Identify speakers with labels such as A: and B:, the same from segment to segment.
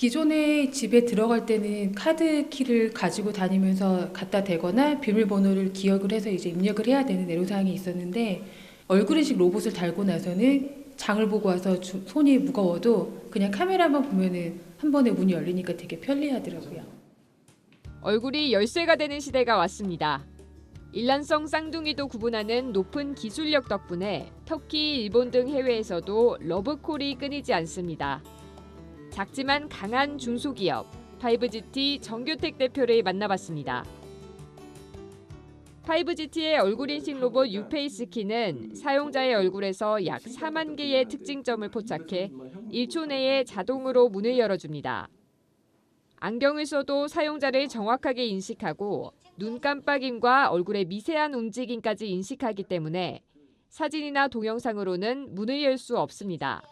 A: 기존에 집에 들어갈 때는 카드 키를 가지고 다니면서 갖다 대거나 비밀번호를 기억을 해서 이제 입력을 해야 되는 애로사항이 있었는데, 얼굴 인식 로봇을 달고 나서는 장을 보고 와서 손이 무거워도 그냥 카메라만 보면은 한 번에 문이 열리니까 되게 편리하더라고요.
B: 얼굴이 열쇠가 되는 시대가 왔습니다. 일란성 쌍둥이도 구분하는 높은 기술력 덕분에 터키, 일본 등 해외에서도 러브콜이 끊이지 않습니다. 작지만 강한 중소기업 5GT 정규택 대표를 만나봤습니다. 5GT의 얼굴인식 로봇 유페이스 키는 사용자의 얼굴에서 약 4만 개의 특징점을 포착해 1초 내에 자동으로 문을 열어줍니다. 안경을 써도 사용자를 정확하게 인식하고 눈 깜빡임과 얼굴의 미세한 움직임까지 인식하기 때문에 사진이나 동영상으로는 문을 열 수 없습니다.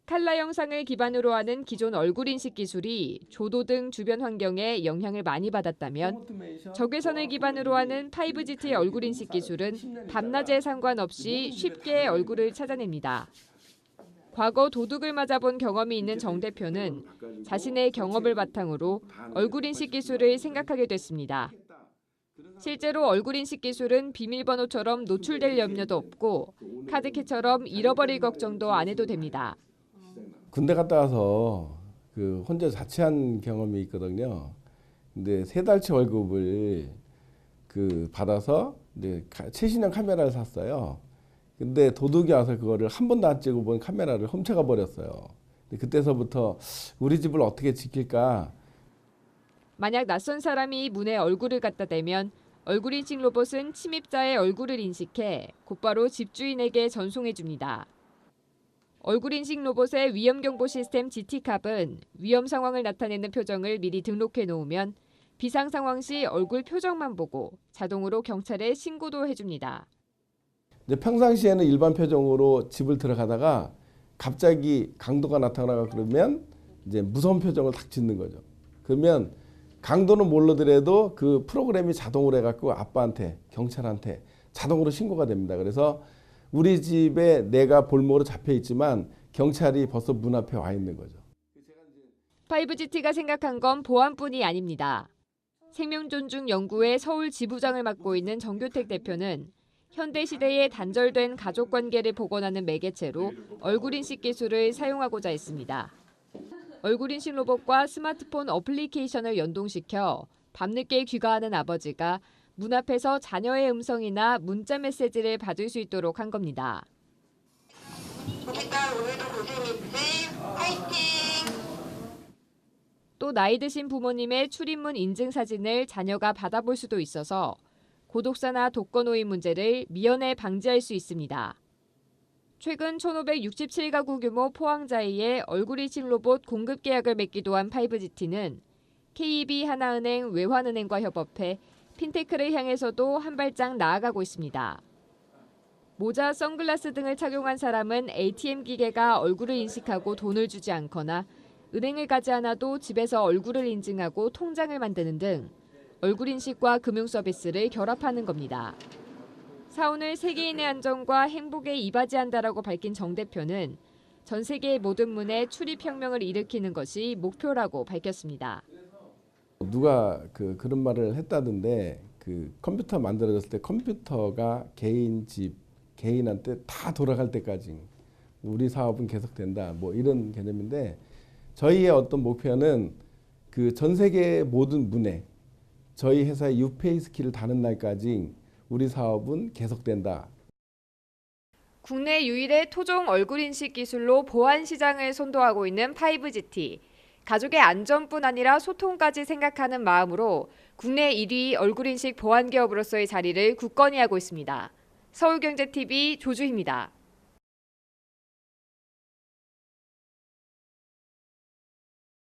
B: 칼라 영상을 기반으로 하는 기존 얼굴 인식 기술이 조도 등 주변 환경에 영향을 많이 받았다면 적외선을 기반으로 하는 5GT 얼굴 인식 기술은 밤낮에 상관없이 쉽게 얼굴을 찾아냅니다. 과거 도둑을 맞아본 경험이 있는 정 대표는 자신의 경험을 바탕으로 얼굴 인식 기술을 생각하게 됐습니다. 실제로 얼굴 인식 기술은 비밀번호처럼 노출될 염려도 없고 카드키처럼 잃어버릴 걱정도 안 해도 됩니다.
C: 군대 갔다 와서 혼자 자취한 경험이 있거든요. 근데 3달치 월급을 받아서 이제 최신형 카메라를 샀어요. 근데 도둑이 와서 그거를 한 번도 안 찍어 본 카메라를 훔쳐가 버렸어요. 그때서부터 우리 집을 어떻게 지킬까?
B: 만약 낯선 사람이 문에 얼굴을 갖다 대면 얼굴 인식 로봇은 침입자의 얼굴을 인식해 곧바로 집주인에게 전송해 줍니다. 얼굴 인식 로봇의 위험 경보 시스템 GT캅은 위험 상황을 나타내는 표정을 미리 등록해 놓으면 비상 상황 시 얼굴 표정만 보고 자동으로 경찰에 신고도 해줍니다.
C: 평상시에는 일반 표정으로 집을 들어가다가 갑자기 강도가 나타나가 그러면 이제 무서운 표정을 딱 짓는 거죠. 그러면 강도는 모르더라도 그 프로그램이 자동으로 해갖고 아빠한테, 경찰한테 자동으로 신고가 됩니다. 그래서 우리 집에 내가 볼모로 잡혀 있지만 경찰이 벌써 문 앞에 와 있는 거죠.
B: 5GT가 생각한 건 보안뿐이 아닙니다. 생명존중 연구의 서울 지부장을 맡고 있는 정규택 대표는 현대 시대의 단절된 가족 관계를 복원하는 매개체로 얼굴 인식 기술을 사용하고자 했습니다. 얼굴 인식 로봇과 스마트폰 어플리케이션을 연동시켜 밤늦게 귀가하는 아버지가 문 앞에서 자녀의 음성이나 문자 메시지를 받을 수 있도록 한 겁니다.
D: 우리가 오늘도 고생했지? 화이팅!
B: 또 나이 드신 부모님의 출입문 인증 사진을 자녀가 받아볼 수도 있어서 고독사나 독거노인 문제를 미연에 방지할 수 있습니다. 최근 1,567가구 규모 포항자이의 얼굴 인식 로봇 공급 계약을 맺기도 한 5GT는 KB 하나은행, 외환은행과 협업해 핀테크를 향해서도 한 발짝 나아가고 있습니다. 모자, 선글라스 등을 착용한 사람은 ATM 기계가 얼굴을 인식하고 돈을 주지 않거나 은행을 가지 않아도 집에서 얼굴을 인증하고 통장을 만드는 등 얼굴 인식과 금융 서비스를 결합하는 겁니다. 사원을 세계인의 안전과 행복에 이바지한다라고 밝힌 정 대표는 전 세계의 모든 문에 출입혁명을 일으키는 것이 목표라고 밝혔습니다.
C: 누가 그런 말을 했다던데 컴퓨터 만들어졌을 때 컴퓨터가 개인 집, 개인한테 다 돌아갈 때까지 우리 사업은 계속된다. 뭐 이런 개념인데 저희의 어떤 목표는 전 세계의 모든 문에 저희 회사의 유페이스 키를 다는 날까지 우리 사업은 계속된다.
B: 국내 유일의 토종 얼굴 인식 기술로 보안 시장을 선도하고 있는 5GT. 가족의 안전뿐 아니라 소통까지 생각하는 마음으로 국내 1위 얼굴 인식 보안 기업으로서의 자리를 굳건히 하고 있습니다. 서울경제TV 조주희입니다.